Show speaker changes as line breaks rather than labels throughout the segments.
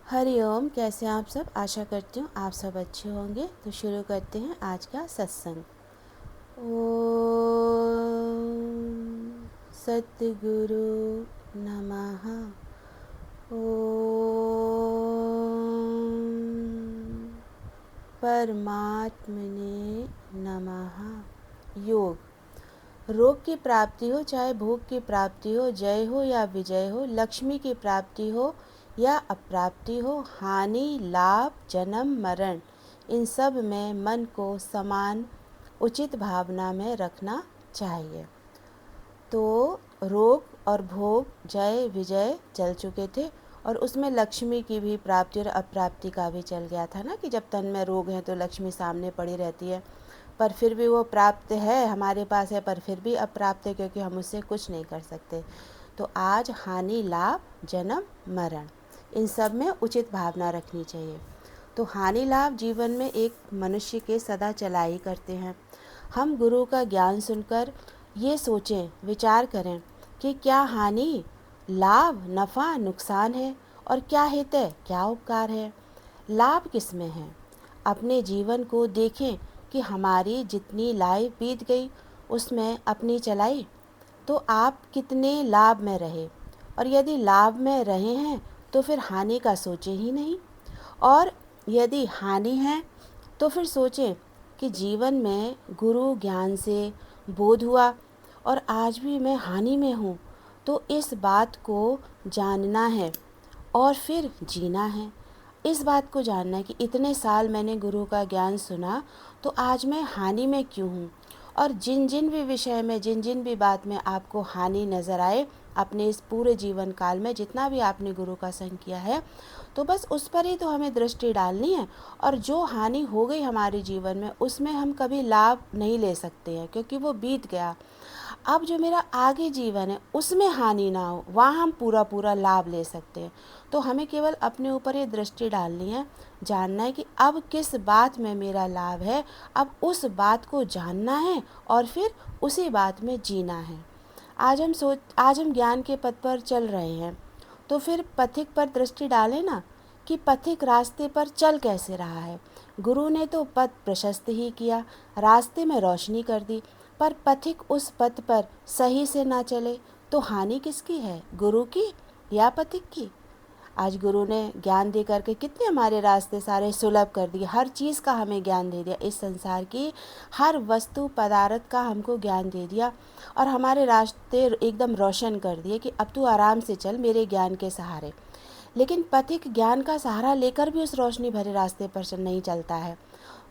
हरिओम। कैसे हैं आप सब? आशा करती हूँ आप सब अच्छे होंगे। तो शुरू करते हैं आज का सत्संग। ओम सतगुरु नमः। ओम परमात्मने नमः। योग। रोग की प्राप्ति हो चाहे भोग की प्राप्ति हो, जय हो या विजय हो, लक्ष्मी की प्राप्ति हो या अप्राप्ति हो, हानि लाभ जन्म मरण, इन सब में मन को समान उचित भावना में रखना चाहिए। तो रोग और भोग, जय विजय चल चुके थे और उसमें लक्ष्मी की भी प्राप्ति और अप्राप्ति का भी चल गया था ना, कि जब तन में रोग है तो लक्ष्मी सामने पड़ी रहती है, पर फिर भी वो प्राप्त है, हमारे पास है, पर फिर भी अप्राप्त है क्योंकि हम उससे कुछ नहीं कर सकते। तो आज हानि लाभ जन्म मरण, इन सब में उचित भावना रखनी चाहिए। तो हानि लाभ जीवन में एक मनुष्य के सदा चला ही करते हैं। हम गुरु का ज्ञान सुनकर ये सोचें, विचार करें कि क्या हानि लाभ नफ़ा नुकसान है और क्या हित है, क्या उपकार है, लाभ किस में है। अपने जीवन को देखें कि हमारी जितनी लाइफ बीत गई उसमें अपनी चलाई तो आप कितने लाभ में रहे, और यदि लाभ में रहे हैं तो फिर हानि का सोचें ही नहीं, और यदि हानि है तो फिर सोचें कि जीवन में गुरु ज्ञान से बोध हुआ और आज भी मैं हानि में हूँ, तो इस बात को जानना है और फिर जीना है। इस बात को जानना है कि इतने साल मैंने गुरु का ज्ञान सुना तो आज मैं हानि में क्यों हूँ, और जिन जिन भी विषय में, जिन जिन भी बात में आपको हानि नज़र आए अपने इस पूरे जीवन काल में, जितना भी आपने गुरु का संग किया है, तो बस उस पर ही तो हमें दृष्टि डालनी है। और जो हानि हो गई हमारे जीवन में उसमें हम कभी लाभ नहीं ले सकते हैं क्योंकि वो बीत गया। अब जो मेरा आगे जीवन है उसमें हानि ना हो, वहाँ हम पूरा पूरा लाभ ले सकते हैं। तो हमें केवल अपने ऊपर ये दृष्टि डालनी है, जानना है कि अब किस बात में मेरा लाभ है, अब उस बात को जानना है और फिर उसी बात में जीना है। आज हम ज्ञान के पथ पर चल रहे हैं, तो फिर पथिक पर दृष्टि डालें ना, कि पथिक रास्ते पर चल कैसे रहा है। गुरु ने तो पथ प्रशस्त ही किया, रास्ते में रोशनी कर दी, पर पथिक उस पथ पर सही से ना चले तो हानि किसकी है, गुरु की या पथिक की। आज गुरु ने ज्ञान दे करके कितने हमारे रास्ते सारे सुलभ कर दिए, हर चीज़ का हमें ज्ञान दे दिया, इस संसार की हर वस्तु पदार्थ का हमको ज्ञान दे दिया और हमारे रास्ते एकदम रोशन कर दिए कि अब तू आराम से चल मेरे ज्ञान के सहारे। लेकिन पथिक ज्ञान का सहारा लेकर भी उस रोशनी भरे रास्ते पर नहीं चलता है,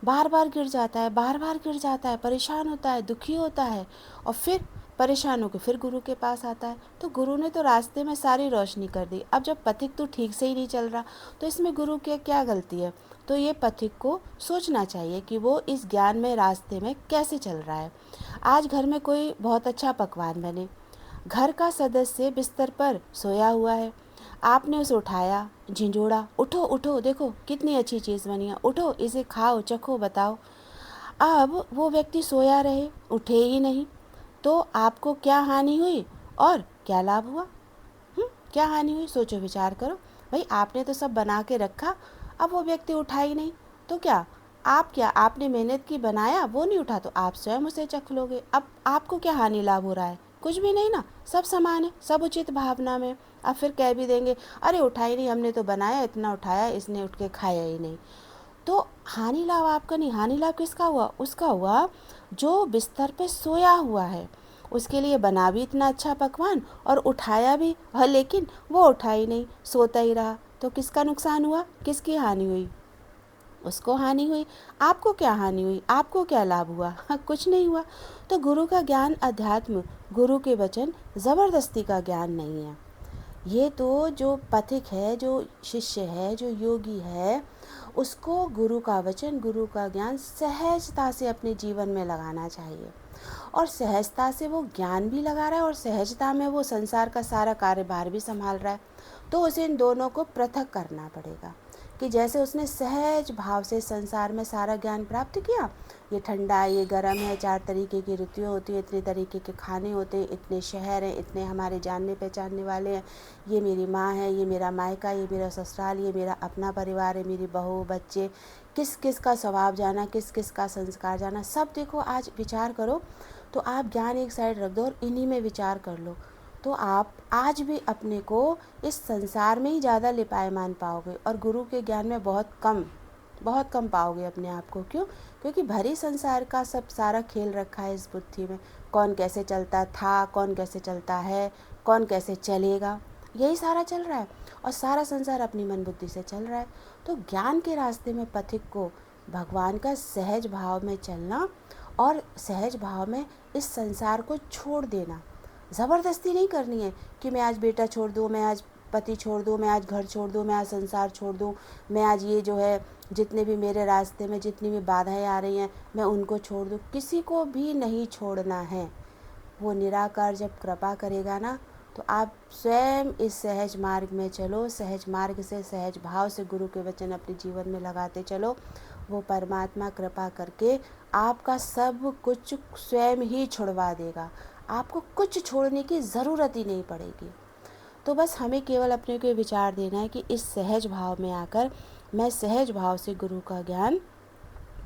बार बार गिर जाता है, बार बार गिर जाता है, परेशान होता है, दुखी होता है, और फिर परेशान होकर फिर गुरु के पास आता है। तो गुरु ने तो रास्ते में सारी रोशनी कर दी, अब जब पथिक तो ठीक से ही नहीं चल रहा तो इसमें गुरु की क्या गलती है। तो ये पथिक को सोचना चाहिए कि वो इस ज्ञान में रास्ते में कैसे चल रहा है। आज घर में कोई बहुत अच्छा पकवान बने, घर का सदस्य बिस्तर पर सोया हुआ है, आपने उसे उठाया, झिंझोड़ा, उठो उठो देखो कितनी अच्छी चीज़ बनी है, उठो इसे खाओ चखो बताओ। अब वो व्यक्ति सोया रहे, उठे ही नहीं, तो आपको क्या हानि हुई और क्या लाभ हुआ? क्या हानि हुई, सोचो विचार करो। भाई आपने तो सब बना के रखा, अब वो व्यक्ति उठा ही नहीं, तो क्या आपने मेहनत की बनाया, वो नहीं उठा तो आप स्वयं उसे चख लोगे। अब आपको क्या हानि लाभ हो रहा है? कुछ भी नहीं ना, सब समान है, सब उचित भावना में। अब फिर कह भी देंगे अरे उठा ही नहीं, हमने तो बनाया, इतना उठाया, इसने उठ के खाया ही नहीं। तो हानि लाभ आपका नहीं, हानि लाभ किसका हुआ? उसका हुआ जो बिस्तर पे सोया हुआ है, उसके लिए बना भी इतना अच्छा पकवान और उठाया भी, हाँ, लेकिन वो उठा ही नहीं, सोता ही रहा। तो किसका नुकसान हुआ, किसकी हानि हुई? उसको हानि हुई। आपको क्या हानि हुई, आपको क्या लाभ हुआ? हाँ, कुछ नहीं हुआ। तो गुरु का ज्ञान अध्यात्म, गुरु के वचन ज़बरदस्ती का ज्ञान नहीं है। ये तो जो पथिक है, जो शिष्य है, जो योगी है, उसको गुरु का वचन, गुरु का ज्ञान सहजता से अपने जीवन में लगाना चाहिए, और सहजता से वो ज्ञान भी लगा रहा है और सहजता में वो संसार का सारा कार्यभार भी संभाल रहा है। तो उसे इन दोनों को पृथक करना पड़ेगा कि जैसे उसने सहज भाव से संसार में सारा ज्ञान प्राप्त किया, ये ठंडा ये गर्म है, 4 तरीके की ऋतुएं होती हैं, इतने तरीके के खाने होते हैं, इतने शहर हैं, इतने हमारे जानने पहचानने वाले हैं, ये मेरी माँ है, ये मेरा मायका, ये मेरा ससुराल, ये मेरा अपना परिवार है, मेरी बहू बच्चे, किस किस का स्वभाव जाना, किस किस का संस्कार जाना, सब देखो। आज विचार करो तो आप ज्ञान एक साइड रख दो और इन्हीं में विचार कर लो, तो आप आज भी अपने को इस संसार में ही ज़्यादा लिपायमान पाओगे और गुरु के ज्ञान में बहुत कम पाओगे अपने आप को। क्यों? क्योंकि भरी संसार का सब सारा खेल रखा है इस बुद्धि में। कौन कैसे चलता था, कौन कैसे चलता है, कौन कैसे चलेगा, यही सारा चल रहा है और सारा संसार अपनी मन बुद्धि से चल रहा है। तो ज्ञान के रास्ते में पथिक को भगवान का सहज भाव में चलना और सहज भाव में इस संसार को छोड़ देना, ज़बरदस्ती नहीं करनी है कि मैं आज बेटा छोड़ दूँ, मैं आज पति छोड़ दूँ, मैं आज घर छोड़ दूँ, मैं आज संसार छोड़ दूँ, मैं आज ये जो है जितने भी मेरे रास्ते में जितनी भी बाधाएं आ रही हैं मैं उनको छोड़ दूँ। किसी को भी नहीं छोड़ना है। वो निराकार जब कृपा करेगा ना तो आप स्वयं इस सहज मार्ग में चलो, सहज मार्ग से सहज भाव से गुरु के वचन अपने जीवन में लगाते चलो। वो परमात्मा कृपा करके आपका सब कुछ स्वयं ही छुड़वा देगा, आपको कुछ छोड़ने की ज़रूरत ही नहीं पड़ेगी। तो बस हमें केवल अपने को विचार देना है कि इस सहज भाव में आकर मैं सहज भाव से गुरु का ज्ञान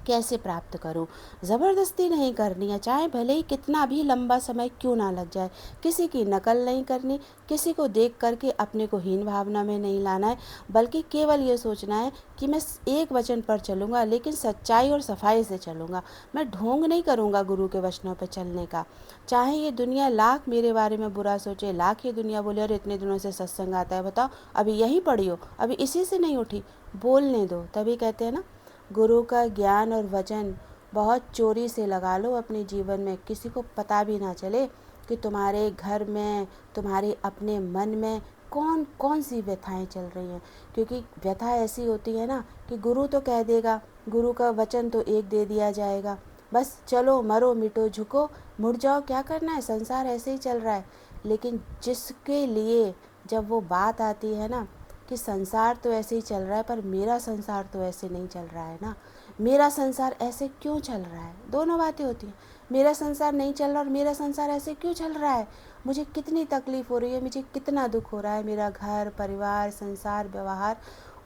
कैसे प्राप्त करूं। ज़बरदस्ती नहीं करनी है, चाहे भले ही कितना भी लंबा समय क्यों ना लग जाए। किसी की नकल नहीं करनी, किसी को देख करके अपने को हीन भावना में नहीं लाना है, बल्कि केवल ये सोचना है कि मैं एक वचन पर चलूँगा लेकिन सच्चाई और सफाई से चलूँगा। मैं ढोंग नहीं करूँगा गुरु के वचनों पर चलने का। चाहे ये दुनिया लाख मेरे बारे में बुरा सोचे, लाख ये दुनिया बोले अरे इतने दिनों से सत्संग आता है, बताओ अभी यही पढ़ी हो, अभी इसी से नहीं उठी, बोलने दो। तभी कहते हैं ना, गुरु का ज्ञान और वचन बहुत चोरी से लगा लो अपने जीवन में, किसी को पता भी ना चले कि तुम्हारे घर में, तुम्हारे अपने मन में कौन कौन सी व्यथाएं चल रही हैं। क्योंकि व्यथा ऐसी होती है ना कि गुरु तो कह देगा, गुरु का वचन तो एक दे दिया जाएगा, बस चलो मरो मिटो झुको मुड़ जाओ, क्या करना है, संसार ऐसे ही चल रहा है। लेकिन जिसके लिए जब वो बात आती है ना कि संसार तो ऐसे ही चल रहा है पर मेरा संसार तो ऐसे नहीं चल रहा है ना, मेरा संसार ऐसे क्यों चल रहा है, दोनों बातें होती हैं। मेरा संसार नहीं चल रहा और मेरा संसार ऐसे क्यों चल रहा है, मुझे कितनी तकलीफ़ हो रही है, मुझे कितना दुख हो रहा है, मेरा घर परिवार संसार व्यवहार,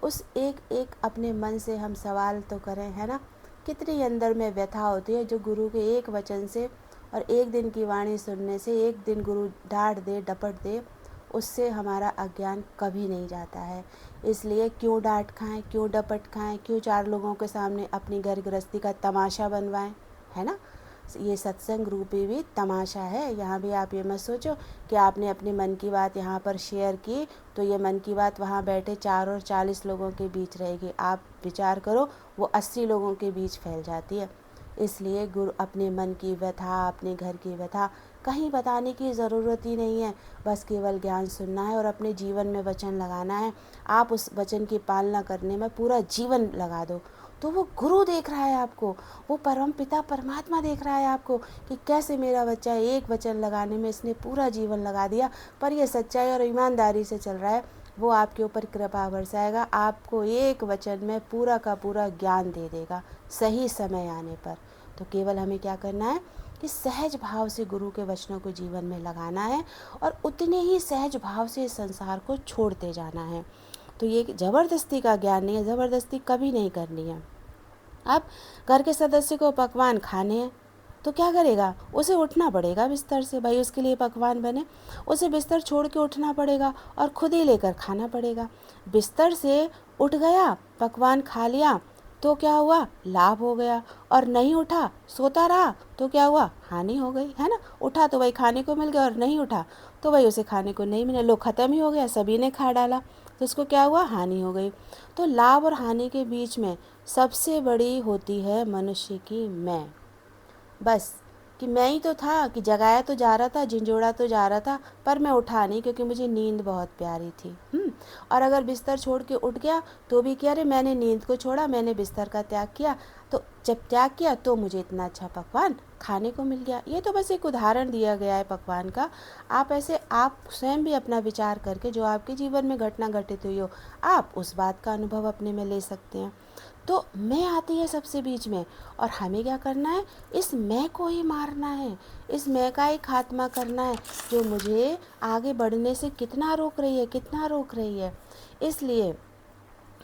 उस एक एक अपने मन से हम सवाल तो करें, है ना। कितनी अंदर में व्यथा होती है जो गुरु के एक वचन से और एक दिन की वाणी सुनने से, एक दिन गुरु डांट दे डपट दे, उससे हमारा अज्ञान कभी नहीं जाता है। इसलिए क्यों डांट खाएं, क्यों डपट खाएं, क्यों 4 लोगों के सामने अपनी घर गृहस्थी का तमाशा बनवाएं, है ना। ये सत्संग रूपी भी तमाशा है। यहाँ भी आप ये मत सोचो कि आपने अपने मन की बात यहाँ पर शेयर की तो ये मन की बात वहाँ बैठे 4 और 40 लोगों के बीच रहेगी। आप विचार करो वो 80 लोगों के बीच फैल जाती है। इसलिए गुरु अपने मन की व्यथा, अपने घर की व्यथा कहीं बताने की ज़रूरत ही नहीं है, बस केवल ज्ञान सुनना है और अपने जीवन में वचन लगाना है। आप उस वचन की पालना करने में पूरा जीवन लगा दो तो वो गुरु देख रहा है आपको, वो परम पिता परमात्मा देख रहा है आपको कि कैसे मेरा बच्चा एक वचन लगाने में इसने पूरा जीवन लगा दिया, पर ये सच्चाई और ईमानदारी से चल रहा है। वो आपके ऊपर कृपा बरसाएगा, आपको एक वचन में पूरा का पूरा ज्ञान दे देगा सही समय आने पर। तो केवल हमें क्या करना है कि सहज भाव से गुरु के वचनों को जीवन में लगाना है और उतने ही सहज भाव से इस संसार को छोड़ते जाना है। तो ये ज़बरदस्ती का ज्ञान नहीं है, ज़बरदस्ती कभी नहीं करनी है। अब घर के सदस्य को पकवान खाने हैं तो क्या करेगा, उसे उठना पड़ेगा बिस्तर से, भाई उसके लिए पकवान बने, उसे बिस्तर छोड़ के उठना पड़ेगा और खुद ही लेकर खाना पड़ेगा। बिस्तर से उठ गया, पकवान खा लिया तो क्या हुआ, लाभ हो गया, और नहीं उठा सोता रहा तो क्या हुआ, हानि हो गई, है ना। उठा तो भाई खाने को मिल गया और नहीं उठा तो भाई उसे खाने को नहीं मिला, लो ख़त्म ही हो गया, सभी ने खा डाला तो उसको क्या हुआ, हानि हो गई। तो लाभ और हानि के बीच में सबसे बड़ी होती है मनुष्य की मैं, बस कि मैं ही तो था, कि जगाया तो जा रहा था, झिंझोड़ा तो जा रहा था, पर मैं उठा नहीं क्योंकि मुझे नींद बहुत प्यारी थी। और अगर बिस्तर छोड़ के उठ गया तो भी क्या, अरे मैंने नींद को छोड़ा, मैंने बिस्तर का त्याग किया, तो जब त्याग किया तो मुझे इतना अच्छा पकवान खाने को मिल गया। ये तो बस एक उदाहरण दिया गया है पकवान का। आप ऐसे आप स्वयं भी अपना विचार करके जो आपके जीवन में घटना घटित हुई हो, आप उस बात का अनुभव अपने में ले सकते हैं। तो मैं आती है सबसे बीच में, और हमें क्या करना है, इस मैं को ही मारना है, इस मैं का ही खात्मा करना है जो मुझे आगे बढ़ने से कितना रोक रही है, कितना रोक रही है। इसलिए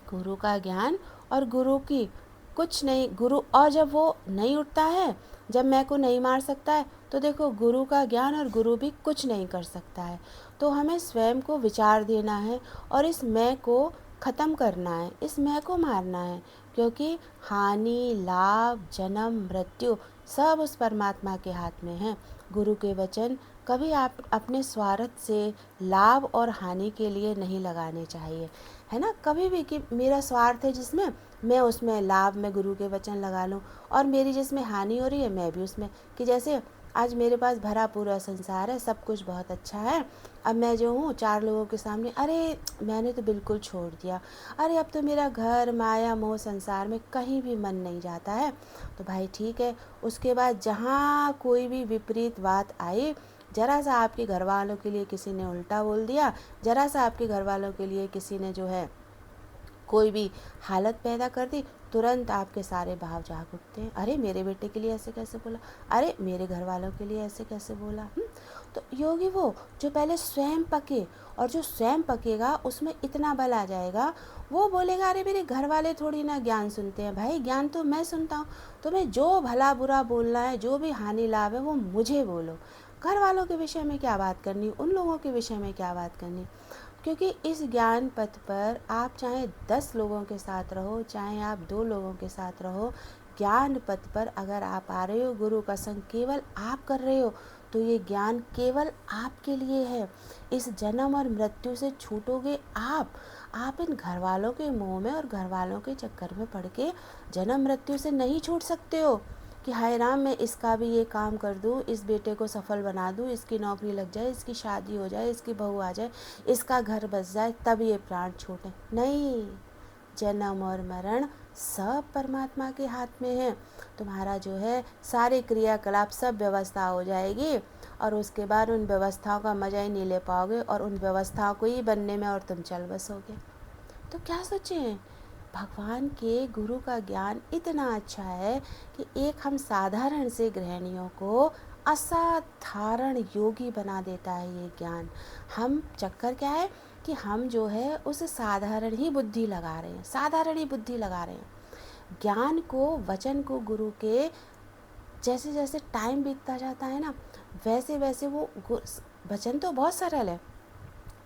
गुरु का ज्ञान और गुरु की कुछ नहीं, गुरु, और जब वो नहीं उठता है, जब मैं को नहीं मार सकता है, तो देखो गुरु का ज्ञान और गुरु भी कुछ नहीं कर सकता है। तो हमें स्वयं को विचार देना है और इस मैं को ख़त्म करना है, इस मैं को मारना है, क्योंकि हानि लाभ जन्म मृत्यु सब उस परमात्मा के हाथ में है। गुरु के वचन कभी आप अपने स्वार्थ से लाभ और हानि के लिए नहीं लगाने चाहिए, है ना। कभी भी कि मेरा स्वार्थ है जिसमें, मैं उसमें लाभ में गुरु के वचन लगा लूँ, और मेरी जिसमें हानि हो रही है मैं भी उसमें, कि जैसे आज मेरे पास भरा पूरा संसार है, सब कुछ बहुत अच्छा है, अब मैं जो हूँ 4 लोगों के सामने, अरे मैंने तो बिल्कुल छोड़ दिया, अरे अब तो मेरा घर माया मोह संसार में कहीं भी मन नहीं जाता है। तो भाई ठीक है, उसके बाद जहाँ कोई भी विपरीत बात आई, ज़रा सा आपके घर वालों के लिए किसी ने उल्टा बोल दिया, ज़रा सा आपके घर वालों के लिए किसी ने जो है कोई भी हालत पैदा कर दी, तुरंत आपके सारे भाव जाग उठते हैं, अरे मेरे बेटे के लिए ऐसे कैसे बोला, अरे मेरे घर वालों के लिए ऐसे कैसे बोला। तो योगी वो जो पहले स्वयं पके, और जो स्वयं पकेगा उसमें इतना बल आ जाएगा, वो बोलेगा अरे मेरे घर वाले थोड़ी ना ज्ञान सुनते हैं, भाई ज्ञान तो मैं सुनता हूँ, तुम्हें जो भला बुरा बोलना है, जो भी हानि लाभ है वो मुझे बोलो, घर वालों के विषय में क्या बात करनी, उन लोगों के विषय में क्या बात करनी। क्योंकि इस ज्ञान पथ पर आप चाहे 10 लोगों के साथ रहो, चाहे आप 2 लोगों के साथ रहो, ज्ञान पथ पर अगर आप आ रहे हो, गुरु का संग केवल आप कर रहे हो, तो ये ज्ञान केवल आपके लिए है। इस जन्म और मृत्यु से छूटोगे आप इन घर वालों के मोह में और घर वालों के चक्कर में पड़ के जन्म मृत्यु से नहीं छूट सकते हो कि हाय राम मैं इसका भी ये काम कर दूँ, इस बेटे को सफल बना दूँ, इसकी नौकरी लग जाए, इसकी शादी हो जाए, इसकी बहू आ जाए, इसका घर बस जाए, तब ये प्राण छूटे। नहीं, जन्म और मरण सब परमात्मा के हाथ में है। तुम्हारा जो है सारे क्रियाकलाप सब व्यवस्था हो जाएगी, और उसके बाद उन व्यवस्थाओं का मजा ही नहीं ले पाओगे, और उन व्यवस्थाओं को ही बनने में और तुम चल बसोगे। तो क्या सोचें, भगवान के गुरु का ज्ञान इतना अच्छा है कि एक हम साधारण से गृहिणियों को असाधारण योगी बना देता है ये ज्ञान। हम चक्कर क्या है कि हम जो है उस साधारण ही बुद्धि लगा रहे हैं, साधारण ही बुद्धि लगा रहे हैं। ज्ञान को, वचन को, गुरु के जैसे जैसे टाइम बीतता जाता है ना, वैसे वैसे वो वचन तो बहुत सरल है,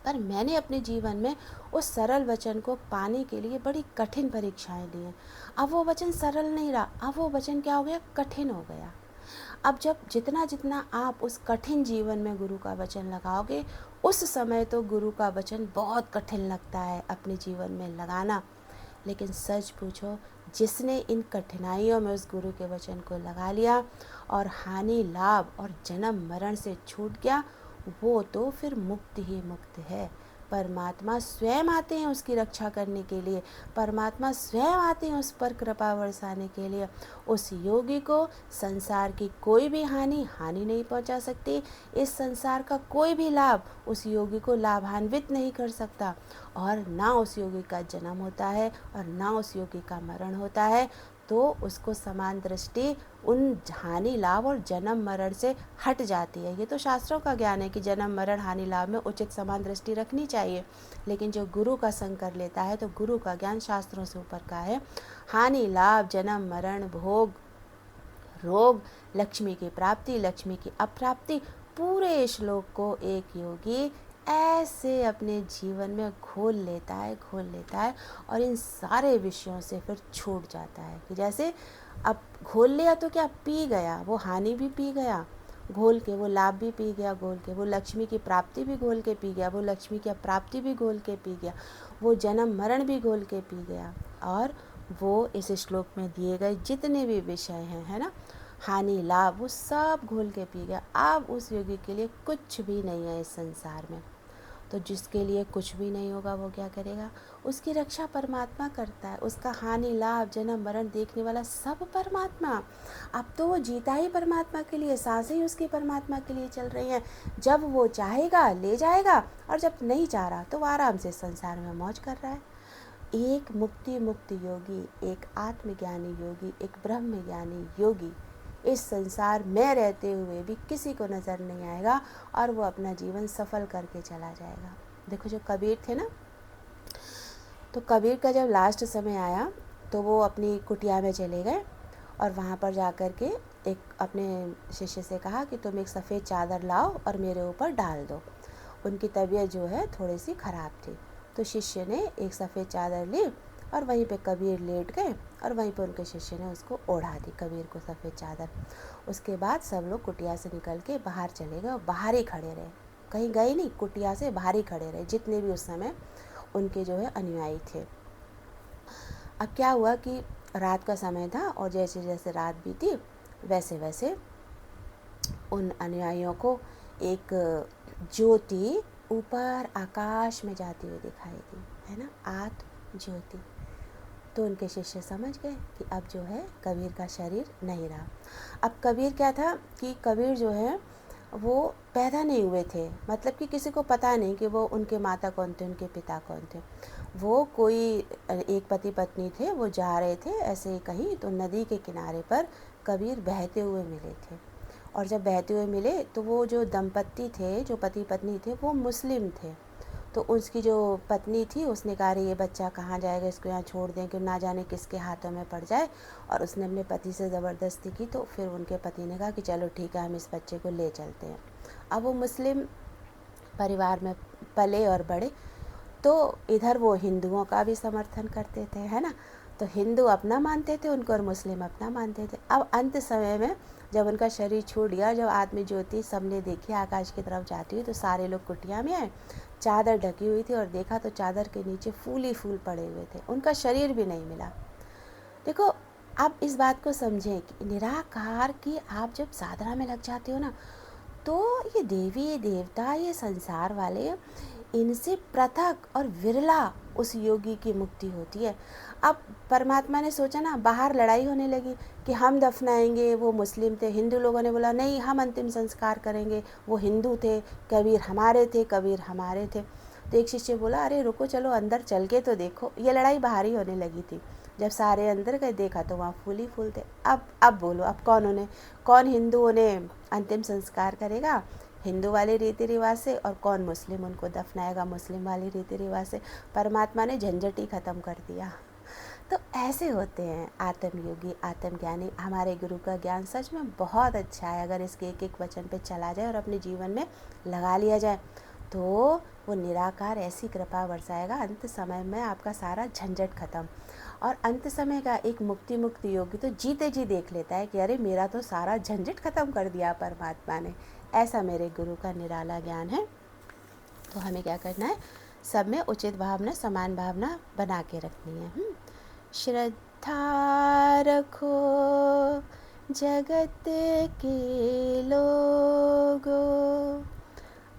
पर मैंने अपने जीवन में उस सरल वचन को पाने के लिए बड़ी कठिन परीक्षाएं ली हैं। अब वो वचन सरल नहीं रहा, अब वो वचन क्या हो गया, कठिन हो गया। अब जब जितना जितना आप उस कठिन जीवन में गुरु का वचन लगाओगे, उस समय तो गुरु का वचन बहुत कठिन लगता है अपने जीवन में लगाना। लेकिन सच पूछो, जिसने इन कठिनाइयों में उस गुरु के वचन को लगा लिया और हानि लाभ और जन्म मरण से छूट गया, वो तो फिर मुक्त ही मुक्त है। परमात्मा स्वयं आते हैं उसकी रक्षा करने के लिए, परमात्मा स्वयं आते हैं उस पर कृपा बरसाने के लिए। उस योगी को संसार की कोई भी हानि नहीं पहुंचा सकती, इस संसार का कोई भी लाभ उस योगी को लाभान्वित नहीं कर सकता, और ना उस योगी का जन्म होता है और ना उस योगी का मरण होता है। तो उसको समान दृष्टि उन हानि लाभ और जन्म मरण से हट जाती है। ये तो शास्त्रों का ज्ञान है कि जन्म मरण हानि लाभ में उचित समान दृष्टि रखनी चाहिए, लेकिन जो गुरु का संग कर लेता है तो गुरु का ज्ञान शास्त्रों से ऊपर का है। हानि लाभ जन्म मरण भोग रोग, लक्ष्मी की प्राप्ति लक्ष्मी की अप्राप्ति, पूरे श्लोक को एक योगी ऐसे अपने जीवन में घोल लेता है और इन सारे विषयों से फिर छूट जाता है। कि जैसे अब घोल लिया तो क्या, पी गया, वो हानि भी पी गया घोल के, वो लाभ भी पी गया घोल के, वो लक्ष्मी की प्राप्ति भी घोल के पी गया, वो लक्ष्मी की अप्राप्ति भी घोल के पी गया, वो जन्म मरण भी घोल के पी गया। और वो इस श्लोक में दिए गए जितने भी विषय हैं, है ना, हानि लाभ, वो सब घोल के पी गया। अब उस योगी के लिए कुछ भी नहीं है इस संसार में। तो जिसके लिए कुछ भी नहीं होगा वो क्या करेगा? उसकी रक्षा परमात्मा करता है, उसका हानि लाभ जन्म मरण देखने वाला सब परमात्मा। अब तो वो जीता ही परमात्मा के लिए, सांसें ही उसकी परमात्मा के लिए चल रही हैं। जब वो चाहेगा ले जाएगा, और जब नहीं चाह रहा तो वो आराम से संसार में मौज कर रहा है। एक मुक्ति मुक्त योगी, एक आत्मज्ञानी योगी, एक ब्रह्म ज्ञानी योगी इस संसार में रहते हुए भी किसी को नज़र नहीं आएगा, और वो अपना जीवन सफल करके चला जाएगा। देखो जो कबीर थे ना, तो कबीर का जब लास्ट समय आया तो वो अपनी कुटिया में चले गए, और वहाँ पर जा कर के एक अपने शिष्य से कहा कि तुम एक सफ़ेद चादर लाओ और मेरे ऊपर डाल दो। उनकी तबीयत जो है थोड़ी सी ख़राब थी, तो शिष्य ने एक सफ़ेद चादर ली और वहीं पे कबीर लेट गए, और वहीं पे उनके शिष्य ने उसको ओढ़ा दी, कबीर को सफ़ेद चादर। उसके बाद सब लोग कुटिया से निकल के बाहर चले गए और बाहर ही खड़े रहे, कहीं गए नहीं, कुटिया से बाहर ही खड़े रहे, जितने भी उस समय उनके जो है अनुयायी थे। अब क्या हुआ कि रात का समय था, और जैसे जैसे रात बीती वैसे वैसे उन अनुयायियों को एक ज्योति ऊपर आकाश में जाती हुई दिखाई दी, है ना, आत्म ज्योति। तो उनके शिष्य समझ गए कि अब जो है कबीर का शरीर नहीं रहा। अब कबीर क्या था कि कबीर जो है वो पैदा नहीं हुए थे, मतलब कि किसी को पता नहीं कि वो उनके माता कौन थे, उनके पिता कौन थे। वो कोई एक पति पत्नी थे, वो जा रहे थे ऐसे ही कहीं, तो नदी के किनारे पर कबीर बहते हुए मिले थे। और जब बहते हुए मिले तो वो जो दंपत्ति थे, जो पति पत्नी थे, वो मुस्लिम थे। तो उसकी जो पत्नी थी उसने कहा, ये बच्चा कहाँ जाएगा, इसको यहाँ छोड़ दें कि ना जाने किसके हाथों में पड़ जाए। और उसने अपने पति से ज़बरदस्ती की, तो फिर उनके पति ने कहा कि चलो ठीक है, हम इस बच्चे को ले चलते हैं। अब वो मुस्लिम परिवार में पले और बड़े, तो इधर वो हिंदुओं का भी समर्थन करते थे, है ना, तो हिंदू अपना मानते थे उनको और मुस्लिम अपना मानते थे। अब अंत समय में जब उनका शरीर छूट गया, जब आत्म ज्योति सबने देखी आकाश की तरफ जाती हुई, तो सारे लोग कुटिया में आए, चादर ढकी हुई थी, और देखा तो चादर के नीचे फूल ही फूल पड़े हुए थे, उनका शरीर भी नहीं मिला। देखो आप इस बात को समझें कि निराकार की आप जब साधना में लग जाते हो ना, तो ये देवी देवता, ये संसार वाले, इनसे पृथक और विरला उस योगी की मुक्ति होती है। अब परमात्मा ने सोचा ना, बाहर लड़ाई होने लगी कि हम दफनाएंगे, वो मुस्लिम थे, हिंदू लोगों ने बोला नहीं हम अंतिम संस्कार करेंगे, वो हिंदू थे, कबीर हमारे थे, कबीर हमारे थे। तो एक शिष्य बोला, अरे रुको, चलो अंदर चल के तो देखो। ये लड़ाई बाहर ही होने लगी थी। जब सारे अंदर गए, देखा तो वहाँ फूल ही फूल थे। अब बोलो, अब कौन हिंदुओं ने अंतिम संस्कार करेगा हिंदू वाले रीति रिवाज से, और कौन मुस्लिम उनको दफनाएगा मुस्लिम वाले रीति रिवाज से। परमात्मा ने झंझट ही ख़त्म कर दिया। तो ऐसे होते हैं आत्मयोगी, आत्मज्ञानी। हमारे गुरु का ज्ञान सच में बहुत अच्छा है, अगर इसके एक एक वचन पे चला जाए और अपने जीवन में लगा लिया जाए, तो वो निराकार ऐसी कृपा बरसाएगा, अंत समय में आपका सारा झंझट खत्म। और अंत समय का एक मुक्त योगी तो जीते जी देख लेता है कि अरे मेरा तो सारा झंझट खत्म कर दिया परमात्मा ने। ऐसा मेरे गुरु का निराला ज्ञान है। तो हमें क्या करना है, सब में उचित भावना, समान भावना बना के रखनी है। श्रद्धा रखो जगत के लोगों,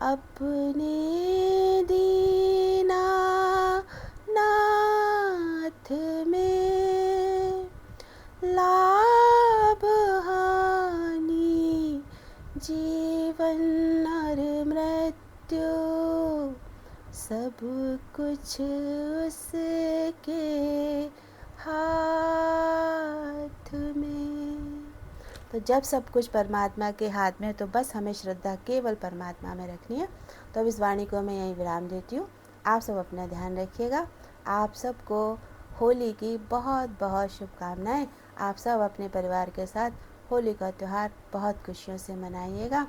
अपने दीना नाथ में, लाभ हानि जीवन और मृत्यु सब कुछ उसके हाथ में। तो जब सब कुछ परमात्मा के हाथ में है, तो बस हमें श्रद्धा केवल परमात्मा में रखनी है। तो अब इस वाणी को मैं यहीं विराम देती हूँ। आप सब अपना ध्यान रखिएगा। आप सबको होली की बहुत बहुत शुभकामनाएं। आप सब अपने परिवार के साथ होली का त्यौहार बहुत खुशियों से मनाइएगा।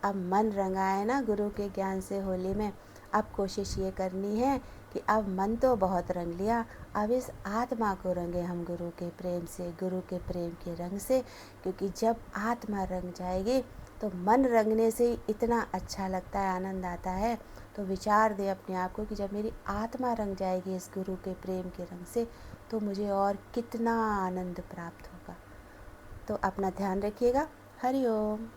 अब मन रंगाए ना गुरु के ज्ञान से होली में। अब कोशिश ये करनी है कि अब मन तो बहुत रंग लिया, अब इस आत्मा को रंगे हम गुरु के प्रेम से, गुरु के प्रेम के रंग से। क्योंकि जब आत्मा रंग जाएगी तो मन रंगने से ही इतना अच्छा लगता है, आनंद आता है। तो विचार दे अपने आप को कि जब मेरी आत्मा रंग जाएगी इस गुरु के प्रेम के रंग से, तो मुझे और कितना आनंद प्राप्त होगा। तो अपना ध्यान रखिएगा। हरि ओम।